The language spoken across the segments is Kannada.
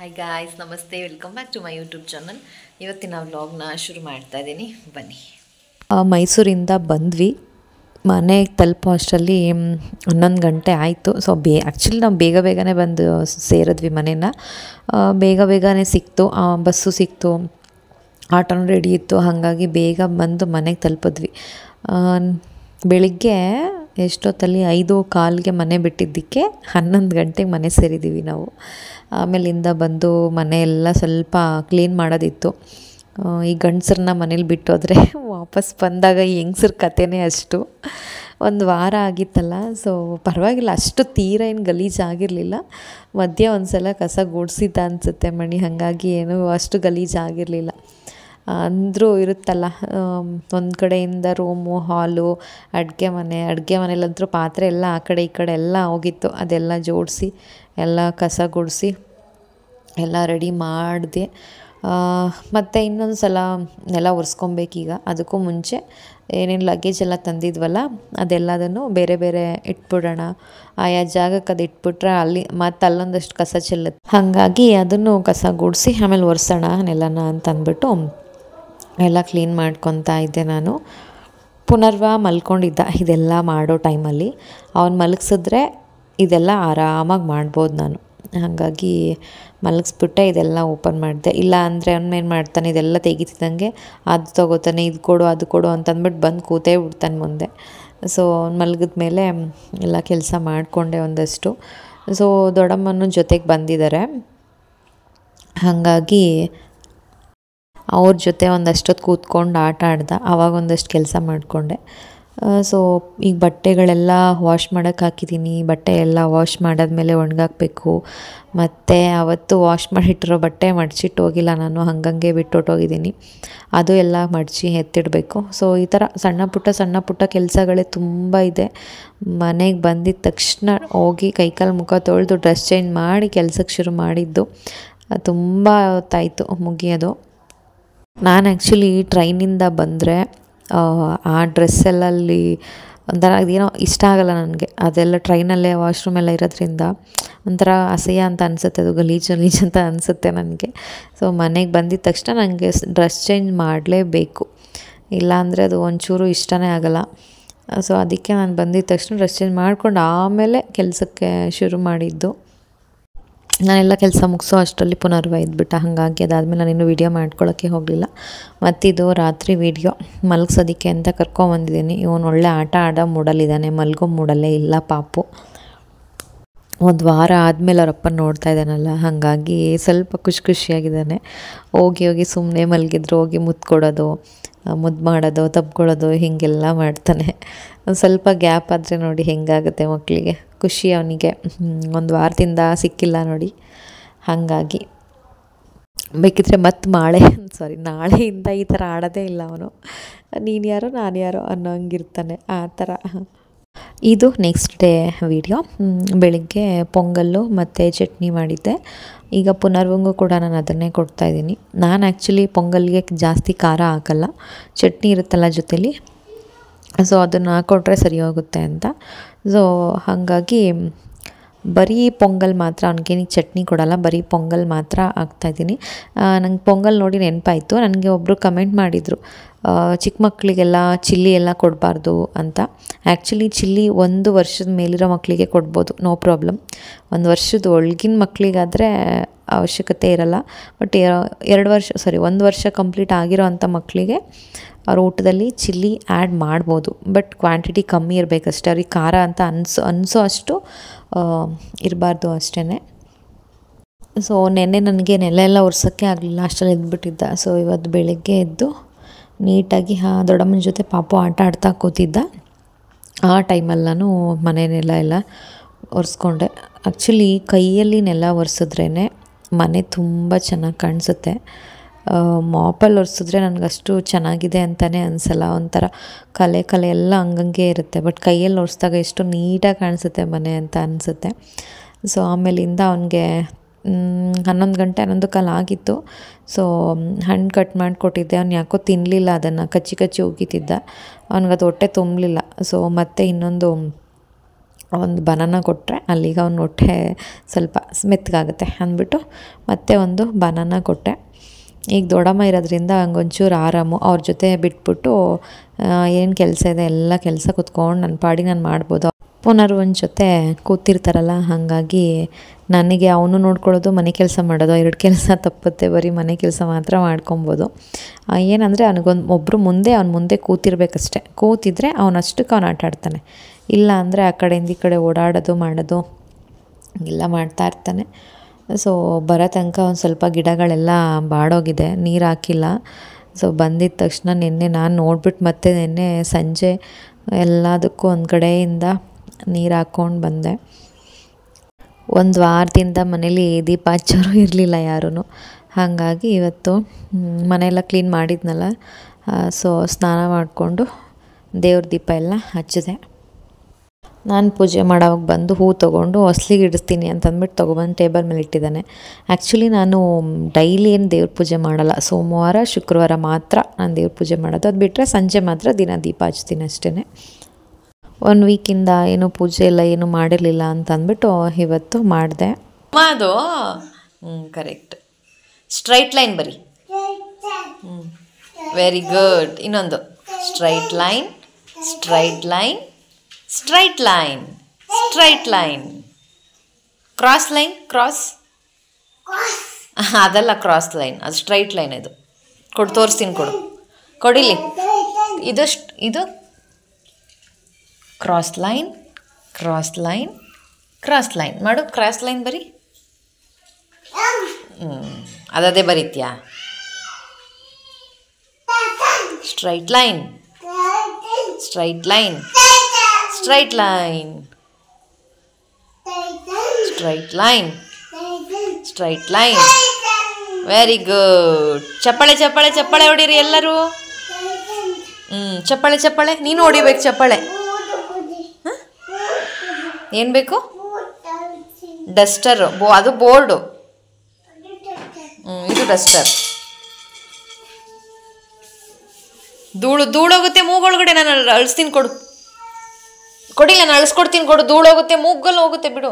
ಹಾಯ್ ಗಾಯ್ಸ್, ನಮಸ್ತೆ, welcome back to my YouTube channel. ಇವತ್ತಿನ ವ್ಲಾಗ್ನ ಶುರು ಮಾಡ್ತಾ ಇದ್ದೀನಿ, ಬನ್ನಿ. ಮೈಸೂರಿಂದ ಬಂದ್ವಿ. ಮನೆಗೆ ತಲುಪೋ ಅಷ್ಟರಲ್ಲಿ 11 ಗಂಟೆ ಆಯಿತು. ಸೊ ಆ್ಯಕ್ಚುಲಿ ನಾವು ಬೇಗನೆ ಬಂದು ಸೇರಿದ್ವಿ ಮನೇನ. ಬೇಗನೆ ಸಿಕ್ತು, ಬಸ್ಸು ಸಿಕ್ತು, ಆಟೋನು ರೆಡಿ ಇತ್ತು. ಹಾಗಾಗಿ ಬೇಗ ಬಂದು ಮನೆಗೆ ತಲುಪಿದ್ವಿ. ಬೆಳಿಗ್ಗೆ ಎಷ್ಟೊತ್ತಲ್ಲಿ 5:15ಗೆ ಮನೆ ಬಿಟ್ಟಿದ್ದಕ್ಕೆ 11 ಗಂಟೆಗೆ ಮನೆ ಸೇರಿದ್ದೀವಿ ನಾವು. ಆಮೇಲಿಂದ ಬಂದು ಮನೆಯೆಲ್ಲ ಸ್ವಲ್ಪ ಕ್ಲೀನ್ ಮಾಡೋದಿತ್ತು. ಈ ಗಂಡಸ್ರನ್ನ ಮನೇಲಿ ಬಿಟ್ಟೋದ್ರೆ ವಾಪಸ್ ಬಂದಾಗ ಈ ಹೆಂಗಸ್ರ ಕಥೆನೇ ಅಷ್ಟು. ಒಂದು ವಾರ ಆಗಿತ್ತಲ್ಲ, ಸೊ ಪರವಾಗಿಲ್ಲ, ಅಷ್ಟು ತೀರ ಏನು ಗಲೀಜಾಗಿರಲಿಲ್ಲ. ಮಧ್ಯೆ ಒಂದು ಸಲ ಕಸ ಗುಡಿಸಿದ್ದ ಅನಿಸುತ್ತೆ ಮಣಿ, ಹಾಗಾಗಿ ಏನೂ ಅಷ್ಟು ಗಲೀಜಾಗಿರಲಿಲ್ಲ. ಅಂದರೂ ಇರುತ್ತಲ್ಲ, ಒಂದು ಕಡೆಯಿಂದ ರೂಮು, ಹಾಲು, ಅಡುಗೆ ಮನೇಲಂತೂ ಪಾತ್ರೆ ಎಲ್ಲ ಆ ಕಡೆ ಈ ಕಡೆ ಎಲ್ಲ ಹೋಗಿತ್ತು. ಅದೆಲ್ಲ ಜೋಡಿಸಿ ಎಲ್ಲ ಕಸ ಗುಡಿಸಿ ಎಲ್ಲ ರೆಡಿ ಮಾಡಿದೆ. ಮತ್ತು ಇನ್ನೊಂದು ಸಲ ನೆಲ ಒರೆಸ್ಕೊಬೇಕೀಗ. ಅದಕ್ಕೂ ಮುಂಚೆ ಏನೇನು ಲಗೇಜ್ ಎಲ್ಲ ತಂದಿದ್ವಲ್ಲ ಅದೆಲ್ಲದನ್ನು ಬೇರೆ ಇಟ್ಬಿಡೋಣ. ಆಯಾ ಜಾಗಕ್ಕೆ ಅದು ಇಟ್ಬಿಟ್ರೆ ಮತ್ತು ಅಲ್ಲೊಂದಷ್ಟು ಕಸ ಚೆಲ್ಲುತ್ತೆ. ಹಾಗಾಗಿ ಅದನ್ನು ಕಸ ಗುಡಿಸಿ ಆಮೇಲೆ ಒರೆಸೋಣ ನೆಲನ ಅಂತ ಅಂದ್ಬಿಟ್ಟು ಎಲ್ಲ ಕ್ಲೀನ್ ಮಾಡ್ಕೊತಾ ಇದ್ದೆ ನಾನು. ಪುನರ್ವ ಮಲ್ಕೊಂಡಿದ್ದ ಇದೆಲ್ಲ ಮಾಡೋ ಟೈಮಲ್ಲಿ. ಅವನು ಮಲಗಿಸಿದ್ರೆ ಇದೆಲ್ಲ ಆರಾಮಾಗಿ ಮಾಡ್ಬೋದು ನಾನು. ಹಾಗಾಗಿ ಮಲಗಿಸ್ಬಿಟ್ಟೆ ಇದೆಲ್ಲ ಓಪನ್ ಮಾಡಿದೆ. ಇಲ್ಲ ಅಂದರೆ ಅವನೇನು ಮಾಡ್ತಾನೆ, ಇದೆಲ್ಲ ತೆಗಿತಿದ್ದಂಗೆ ಅದು ತೊಗೋತಾನೆ, ಇದು ಕೊಡು ಅದು ಕೊಡು ಅಂತಂದ್ಬಿಟ್ಟು ಬಂದು ಕೂತೇ ಬಿಡ್ತಾನೆ ಮುಂದೆ. ಸೊ ಅವ್ನು ಮಲಗಿದ ಮೇಲೆ ಎಲ್ಲ ಕೆಲಸ ಮಾಡಿಕೊಂಡೆ ಒಂದಷ್ಟು. ಸೊ ದೊಡ್ಡಮ್ಮನ ಜೊತೆಗೆ ಬಂದಿದ್ದಾರೆ, ಹಾಗಾಗಿ ಅವ್ರ ಜೊತೆ ಒಂದಷ್ಟೊತ್ತು ಕೂತ್ಕೊಂಡು ಆಟ ಆಡ್ದೆ. ಆವಾಗ ಒಂದಷ್ಟು ಕೆಲಸ ಮಾಡಿಕೊಂಡೆ. ಸೊ ಈಗ ಬಟ್ಟೆಗಳೆಲ್ಲ ವಾಶ್ ಮಾಡೋಕ್ಕೆ ಹಾಕಿದ್ದೀನಿ. ಬಟ್ಟೆ ಎಲ್ಲ ವಾಶ್ ಮಾಡಾದ್ಮೇಲೆ ಒಣಗಾಕಬೇಕು. ಮತ್ತು ಅವತ್ತು ವಾಶ್ ಮಾಡಿಟ್ಟಿರೋ ಬಟ್ಟೆ ಮಡಚಿಟ್ಟು ಹೋಗಿಲ್ಲ ನಾನು, ಹಂಗಂಗೆ ಬಿಟ್ಟೊಟ್ಟೋಗಿದ್ದೀನಿ. ಅದು ಎಲ್ಲ ಮಡಚಿ ಎತ್ತಿಡಬೇಕು. ಸೊ ಈ ಥರ ಸಣ್ಣ ಪುಟ್ಟ ಕೆಲಸಗಳೇ ತುಂಬ ಇದೆ. ಮನೆಗೆ ಬಂದಿದ್ದ ತಕ್ಷಣ ಹೋಗಿ ಕೈಕಾಲು ಮುಖ ತೊಳೆದು ಡ್ರೆಸ್ ಚೇಂಜ್ ಮಾಡಿ ಕೆಲಸಕ್ಕೆ ಶುರು ಮಾಡಿದ್ದು. ತುಂಬ ಹೊತ್ತಾಯಿತು ಮುಗಿಯೋದು. ನಾನು ಆ್ಯಕ್ಚುಲಿ ಟ್ರೈನಿಂದ ಬಂದರೆ ಆ ಡ್ರೆಸ್ಸೆಲ್ಲ ಅಲ್ಲಿ ಒಂಥರ ಇದೇನೋ ಇಷ್ಟ ಆಗೋಲ್ಲ ನನಗೆ. ಅದೆಲ್ಲ ಟ್ರೈನಲ್ಲೇ ವಾಶ್ರೂಮ್ ಎಲ್ಲ ಇರೋದ್ರಿಂದ ಒಂಥರ ಅಸಹ್ಯ ಅಂತ ಅನಿಸುತ್ತೆ, ಅದು ಗಲೀಜು ಅಂತ ಅನಿಸುತ್ತೆ ನನಗೆ. ಸೊ ಮನೆಗೆ ಬಂದಿದ್ದ ತಕ್ಷಣ ನನಗೆ ಡ್ರೆಸ್ ಚೇಂಜ್ ಮಾಡಲೇಬೇಕು, ಇಲ್ಲಾಂದರೆ ಅದು ಒಂಚೂರು ಇಷ್ಟನೇ ಆಗೋಲ್ಲ. ಸೊ ಅದಕ್ಕೆ ನಾನು ಬಂದಿದ್ದ ತಕ್ಷಣ ಡ್ರೆಸ್ ಚೇಂಜ್ ಮಾಡ್ಕೊಂಡು ಆಮೇಲೆ ಕೆಲಸಕ್ಕೆ ಶುರು ಮಾಡಿದ್ದು. ನಾನೆಲ್ಲ ಕೆಲಸ ಮುಗಿಸೋ ಅಷ್ಟರಲ್ಲಿ ಪುನರ್ವ ಇದ್ಬಿಟ್ಟ. ಹಾಗಾಗಿ ಅದಾದಮೇಲೆ ನಾನಿನ್ನೂ ವೀಡಿಯೋ ಮಾಡ್ಕೊಳ್ಳೋಕ್ಕೆ ಹೋಗಲಿಲ್ಲ. ಮತ್ತಿದು ರಾತ್ರಿ ವೀಡಿಯೋ ಮಲಗಿಸೋದಕ್ಕೆ ಅಂತ ಕರ್ಕೊಂಬಂದಿದ್ದೀನಿ. ಇವನು ಒಳ್ಳೆ ಆಟ ಆಡೋ ಮೂಡಲ್ಲಿದ್ದಾನೆ, ಮಲಗೋ ಮೂಡಲ್ಲೇ ಇಲ್ಲ ಪಾಪು. ಒಂದು ವಾರ ಆದಮೇಲೆ ಅವರಪ್ಪ ನೋಡ್ತಾ ಇದ್ದಾನಲ್ಲ, ಹಾಗಾಗಿ ಸ್ವಲ್ಪ ಖುಷಿಯಾಗಿದ್ದಾನೆ. ಹೋಗಿ ಸುಮ್ಮನೆ ಮಲಗಿದ್ರು ಹೋಗಿ ಮುದ್ದು ಕೊಡೋದು, ಮುದ್ದು ಮಾಡೋದು, ತಬ್ಕೊಳ್ಳೋದು, ಹೀಗೆಲ್ಲ ಮಾಡ್ತಾನೆ. ಒಂದು ಸ್ವಲ್ಪ ಗ್ಯಾಪ್ ಆದರೆ ನೋಡಿ ಹೆಂಗಾಗುತ್ತೆ ಮಕ್ಕಳಿಗೆ, ಖುಷಿ ಅವನಿಗೆ. ಒಂದು ವಾರದಿಂದ ಸಿಕ್ಕಿಲ್ಲ ನೋಡಿ, ಹಾಗಾಗಿ ಬೇಕಿದ್ರೆ ಮತ್ತು ನಾಳೆಯಿಂದ ಈ ಥರ ಆಡೋದೇ ಇಲ್ಲ ಅವನು. ನೀನು ಯಾರೋ ನಾನು ಯಾರೋ ಅನ್ನೋ ಹಂಗಿರ್ತಾನೆ, ಆ ಥರ. ಇದು ನೆಕ್ಸ್ಟ್ ಡೇ ವಿಡಿಯೋ. ಬೆಳಿಗ್ಗೆ ಪೊಂಗಲ್ಲು ಮತ್ತು ಚಟ್ನಿ ಮಾಡಿದ್ದೆ. ಈಗ ಪುನರ್ವಂಗೂ ಕೂಡ ನಾನು ಅದನ್ನೇ ಕೊಡ್ತಾಯಿದ್ದೀನಿ. ನಾನು ಆ್ಯಕ್ಚುಲಿ ಪೊಂಗಲ್ಗೆ ಜಾಸ್ತಿ ಖಾರ ಹಾಕಲ್ಲ, ಚಟ್ನಿ ಇರುತ್ತಲ್ಲ ಜೊತೇಲಿ, ಸೊ ಅದನ್ನು ಹಾಕ್ಕೊಟ್ರೆ ಸರಿ ಹೋಗುತ್ತೆ ಅಂತ. ಸೊ ಹಾಗಾಗಿ ಬರೀ ಪೊಂಗಲ್ ಮಾತ್ರ, ಅವ್ನಿಗೇನಿಗೆ ಚಟ್ನಿ ಕೊಡಲ್ಲ, ಬರೀ ಪೊಂಗಲ್ ಮಾತ್ರ ಹಾಕ್ತಾಯಿದ್ದೀನಿ. ನಂಗೆ ಪೊಂಗಲ್ ನೋಡಿ ನೆನಪಾಯಿತು, ನನಗೆ ಒಬ್ಬರು ಕಮೆಂಟ್ ಮಾಡಿದರು, ಚಿಕ್ಕ ಮಕ್ಕಳಿಗೆಲ್ಲ ಚಿಲ್ಲಿ ಎಲ್ಲ ಕೊಡಬಾರ್ದು ಅಂತ. ಆ್ಯಕ್ಚುಲಿ ಚಿಲ್ಲಿ 1 ವರ್ಷದ ಮೇಲಿರೋ ಮಕ್ಕಳಿಗೆ ಕೊಡ್ಬೋದು, ನೋ ಪ್ರಾಬ್ಲಮ್. 1 ವರ್ಷದ ಒಳಗಿನ ಮಕ್ಕಳಿಗಾದರೆ ಅವಶ್ಯಕತೆ ಇರಲ್ಲ. ಬಟ್ 1 ವರ್ಷ ಕಂಪ್ಲೀಟ್ ಆಗಿರೋ ಅಂಥ ಮಕ್ಕಳಿಗೆ ಅವ್ರ ಊಟದಲ್ಲಿ ಚಿಲ್ಲಿ ಆ್ಯಡ್ ಮಾಡ್ಬೋದು, ಬಟ್ ಕ್ವಾಂಟಿಟಿ ಕಮ್ಮಿ ಇರಬೇಕಷ್ಟೆ. ಅವ್ರಿಗೆ ಖಾರ ಅಂತ ಅನಿಸೋ ಅಷ್ಟು ಇರಬಾರ್ದು ಅಷ್ಟೇ. ಸೊ ನನಗೆ ನೆಲ ಎಲ್ಲ ಒರೆಸೋಕ್ಕೆ ಆಗಲಿಲ್ಲ, ಅಷ್ಟರಲ್ಲಿ ಎದ್ಬಿಟ್ಟಿದ್ದ. ಸೊ ಇವತ್ತು ಬೆಳಗ್ಗೆ ಎದ್ದು ನೀಟಾಗಿ ದೊಡ್ಡಮ್ಮನ ಜೊತೆ ಪಾಪು ಆಟ ಆಡ್ತಾ ಕೂತಿದ್ದ. ಆ ಟೈಮಲ್ಲಿ ನಾನು ಮನೆ ನೆಲ ಎಲ್ಲ ಒರೆಸ್ಕೊಂಡೆ. ಆ್ಯಕ್ಚುಲಿ ಕೈಯಲ್ಲಿ ನೆಲ ಒರೆಸಿದ್ರೇ ಮನೆ ತುಂಬ ಚೆನ್ನಾಗಿ ಕಾಣಿಸುತ್ತೆ. ಮಾಪಲ್ಲಿ ಒರೆಸಿದ್ರೆ ನನಗಷ್ಟು ಚೆನ್ನಾಗಿದೆ ಅಂತಲೇ ಅನಿಸಲ್ಲ, ಒಂಥರ ಕಲೆ ಎಲ್ಲ ಹಂಗಂಗೆ ಇರುತ್ತೆ. ಬಟ್ ಕೈಯಲ್ಲಿ ಒರೆಸಿದಾಗ ಎಷ್ಟು ನೀಟಾಗಿ ಕಾಣಿಸುತ್ತೆ ಮನೆ ಅಂತ ಅನಿಸುತ್ತೆ. ಸೊ ಆಮೇಲಿಂದ ಅವನಿಗೆ 11 ಗಂಟೆ 11 ಆಗಿತ್ತು. ಸೊ ಹಣ್ಣು ಕಟ್ ಮಾಡಿಕೊಟ್ಟಿದ್ದೆ. ಅವ್ನು ಯಾಕೋ ತಿನ್ನಲಿಲ್ಲ, ಅದನ್ನು ಕಚ್ಚಿ ಉಗೀತಿದ್ದ. ಅವ್ನಿಗದು ಹೊಟ್ಟೆ ತುಂಬಲಿಲ್ಲ. ಸೊ ಮತ್ತೆ ಇನ್ನೊಂದು ಒಂದು ಬನಾನ ಕೊಟ್ಟರೆ ಅಲ್ಲಿಗೆ ಅವ್ನ ಹೊಟ್ಟೆ ಸ್ವಲ್ಪ ಮೆತ್ತಗಾಗುತ್ತೆ ಅಂದ್ಬಿಟ್ಟು ಮತ್ತೆ ಒಂದು ಬನಾನ ಕೊಟ್ಟೆ. ಈಗ ದೊಡ್ಡಮ್ಮ ಇರೋದ್ರಿಂದ ಹಂಗೊಂಚೂರು ಆರಾಮು. ಅವ್ರ ಜೊತೆ ಬಿಟ್ಬಿಟ್ಟು ಏನು ಕೆಲಸ ಇದೆ ಎಲ್ಲ ಕೆಲಸ ಕೂತ್ಕೊಂಡು ನನ್ನ ಪಾಡಿಗೆ ನಾನು ಮಾಡ್ಬೋದು. ಪುನರ್ ಒಂದು ಜೊತೆ ಕೂತಿರ್ತಾರಲ್ಲ, ಹಾಗಾಗಿ ನನಗೆ ಅವನು ನೋಡ್ಕೊಳ್ಳೋದು, ಮನೆ ಕೆಲಸ ಮಾಡೋದು 2 ಕೆಲಸ ತಪ್ಪುತ್ತೆ. ಬರೀ ಮನೆ ಕೆಲಸ ಮಾತ್ರ ಮಾಡ್ಕೊಬೋದು. ಏನಂದರೆ ಒಬ್ಬರು ಅವ್ನು ಮುಂದೆ ಕೂತಿರ್ಬೇಕಷ್ಟೆ. ಕೂತಿದ್ರೆ ಅವನಷ್ಟಕ್ಕೆ ಅವ್ನು ಆಟ ಆಡ್ತಾನೆ. ಇಲ್ಲ ಅಂದರೆ ಆ ಕಡೆಯಿಂದ ಈ ಕಡೆ ಓಡಾಡೋದು ಮಾಡೋದು ಎಲ್ಲ ಮಾಡ್ತಾಯಿರ್ತಾನೆ. ಸೊ ಬರೋ ತನಕ ಒಂದು ಸ್ವಲ್ಪ ಗಿಡಗಳೆಲ್ಲ ಬಾಡೋಗಿದೆ, ನೀರು ಹಾಕಿಲ್ಲ. ಸೊ ಬಂದಿದ್ದ ತಕ್ಷಣ ನಿನ್ನೆ ನಾನು ನೋಡ್ಬಿಟ್ಟು ಮತ್ತೆ ನಿನ್ನೆ ಸಂಜೆ ಎಲ್ಲದಕ್ಕೂ ಒಂದು ಕಡೆಯಿಂದ ನೀರು ಹಾಕ್ಕೊಂಡು ಬಂದೆ. ಒಂದು ವಾರದಿಂದ ಮನೇಲಿ ದೀಪ ಹಚ್ಚೋರು ಇರಲಿಲ್ಲ ಯಾರೂ. ಹಾಗಾಗಿ ಇವತ್ತು ಮನೆಯೆಲ್ಲ ಕ್ಲೀನ್ ಮಾಡಿದ್ನಲ್ಲ, ಸೊ ಸ್ನಾನ ಮಾಡಿಕೊಂಡು ದೇವ್ರ ದೀಪ ಎಲ್ಲ ಹಚ್ಚಿದೆ. ನಾನು ಪೂಜೆ ಮಾಡೋವಾಗ ಬಂದು ಹೂ ತೊಗೊಂಡು ಹೊಸ್ಲಿಗೆ ಇಡಿಸ್ತೀನಿ ಅಂತಂದ್ಬಿಟ್ಟು ತೊಗೊಬಂದು ಟೇಬಲ್ ಮೇಲೆ ಇಟ್ಟಿದ್ದಾನೆ. ಆ್ಯಕ್ಚುಲಿ ನಾನು ಡೈಲಿ ಏನು ದೇವ್ರ ಪೂಜೆ ಮಾಡಲ್ಲ, ಸೋಮವಾರ ಶುಕ್ರವಾರ ಮಾತ್ರ ನಾನು ದೇವ್ರ ಪೂಜೆ ಮಾಡೋದು. ಅದು ಬಿಟ್ಟರೆ ಸಂಜೆ ಮಾತ್ರ ದಿನ ದೀಪ ಹಚ್ತೀನಿ ಅಷ್ಟೇ. 1 ವೀಕಿಂದ ಏನು ಪೂಜೆ ಇಲ್ಲ, ಏನು ಮಾಡಿರಲಿಲ್ಲ ಅಂತಂದ್ಬಿಟ್ಟು ಇವತ್ತು ಮಾಡಿದೆ. ಅದು ಕರೆಕ್ಟ್. ಸ್ಟ್ರೈಟ್ ಲೈನ್ ಬರಿ. Very good. ಇನ್ನೊಂದು straight line, straight line, straight line, straight line. Cross line, cross ಅದಲ್ಲ, ಕ್ರಾಸ್ ಲೈನ್ ಅದು ಸ್ಟ್ರೈಟ್ ಲೈನ್. ಇದು ಕೊಡು, ತೋರಿಸ್ತೀನಿ, ಕೊಡಿಲಿ. ಇದು cross line, cross line, cross line ಮಾಡು. ಕ್ರಾಸ್ ಲೈನ್ ಬರಿ. ಅದೇ ಬರೀತ್ಯಾ? Straight line, straight line, straight line, straight line, straight line. Very good. ಚಪ್ಪಾಳೆ ಚಪ್ಪಾಳೆ ಚಪ್ಪಾಳೆ ಹೊಡೀರಿ ಎಲ್ಲರೂ. ಚಪ್ಪಾಳೆ ಚಪ್ಪಾಳೆ. ನೀನು ಹೊಡಿಬೇಕು ಚಪ್ಪಾಳೆ. ಏನು ಬೇಕು? ಡಸ್ಟರ್. ಅದು ಬೋರ್ಡು. ಇದು ಡಸ್ಟರ್. ಧೂಳೋಗುತ್ತೆ ಮೂಗೊಳಗಡೆ. ನಾನು ಅಳಿಸ್ತೀನಿ, ಕೊಡಿಲ್ಲ, ನಾನು ಅಳಿಸ್ಕೊಡ್ತೀನಿ, ಕೊಡು. ಧೂಳೋಗುತ್ತೆ, ಮೂಗಲ್ಲಿ ಹೋಗುತ್ತೆ, ಬಿಡು.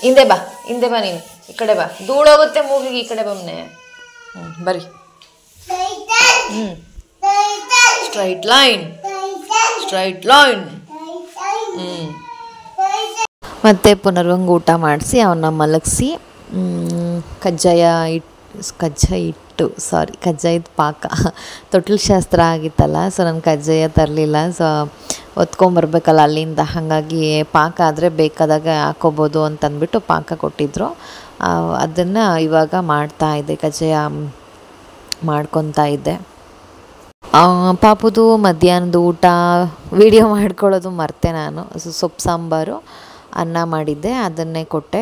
ಹಿಂದೆ ಬಾ ನೀನು, ಈ ಕಡೆ ಬಾ. ಧೂಳೋಗುತ್ತೆ ಮೂಗಿಗೆ, ಈ ಕಡೆ ಬಮ್ಮನೆ. ಬರಿ. Straight line, straight line. ಮತ್ತು ಪುನರ್ವಂಗ ಊಟ ಮಾಡಿಸಿ ಅವನ್ನ ಮಲಗಿಸಿ ಕಜ್ಜಾಯ ಕಜ್ಜಾಯದ ಪಾಕ ತೊಟ್ಲು ಶಾಸ್ತ್ರ ಆಗಿತ್ತಲ್ಲ. ಸೊ ನಾನು ಕಜ್ಜಾಯ ತರಲಿಲ್ಲ. ಸೊ ಹೊತ್ಕೊಂಬರ್ಬೇಕಲ್ಲ ಅಲ್ಲಿಂದ, ಹಾಗಾಗಿ ಪಾಕ ಆದರೆ ಬೇಕಾದಾಗ ಹಾಕೋಬೋದು ಅಂತಂದ್ಬಿಟ್ಟು ಪಾಕ ಕೊಟ್ಟಿದ್ದರು. ಅದನ್ನು ಇವಾಗ ಮಾಡ್ತಾಯಿದ್ದೆ, ಕಜ್ಜಾಯ ಮಾಡ್ಕೊತಾ ಇದ್ದೆ. ಪಾಪುದು ಮಧ್ಯಾಹ್ನದ ಊಟ ವಿಡಿಯೋ ಮಾಡ್ಕೊಳ್ಳೋದು ಮರ್ತೆ ನಾನು. ಸೊಪ್ಪು ಸಾಂಬಾರು, ಅನ್ನ ಮಾಡಿದ್ದೆ, ಅದನ್ನೇ ಕೊಟ್ಟೆ.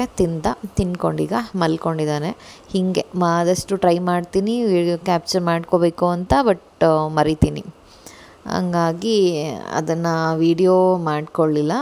ತಿನ್ಕೊಂಡೀಗ ಮಲ್ಕೊಂಡಿದ್ದಾನೆ. ಹೀಗೆ ಆದಷ್ಟು ಟ್ರೈ ಮಾಡ್ತೀನಿ ವಿಡಿಯೋ ಕ್ಯಾಪ್ಚರ್ ಮಾಡ್ಕೋಬೇಕು ಅಂತ, ಬಟ್ ಮರಿತೀನಿ. ಹಂಗಾಗಿ ಅದನ್ನು ವಿಡಿಯೋ ಮಾಡ್ಕೊಳ್ಳಿಲ್ಲ.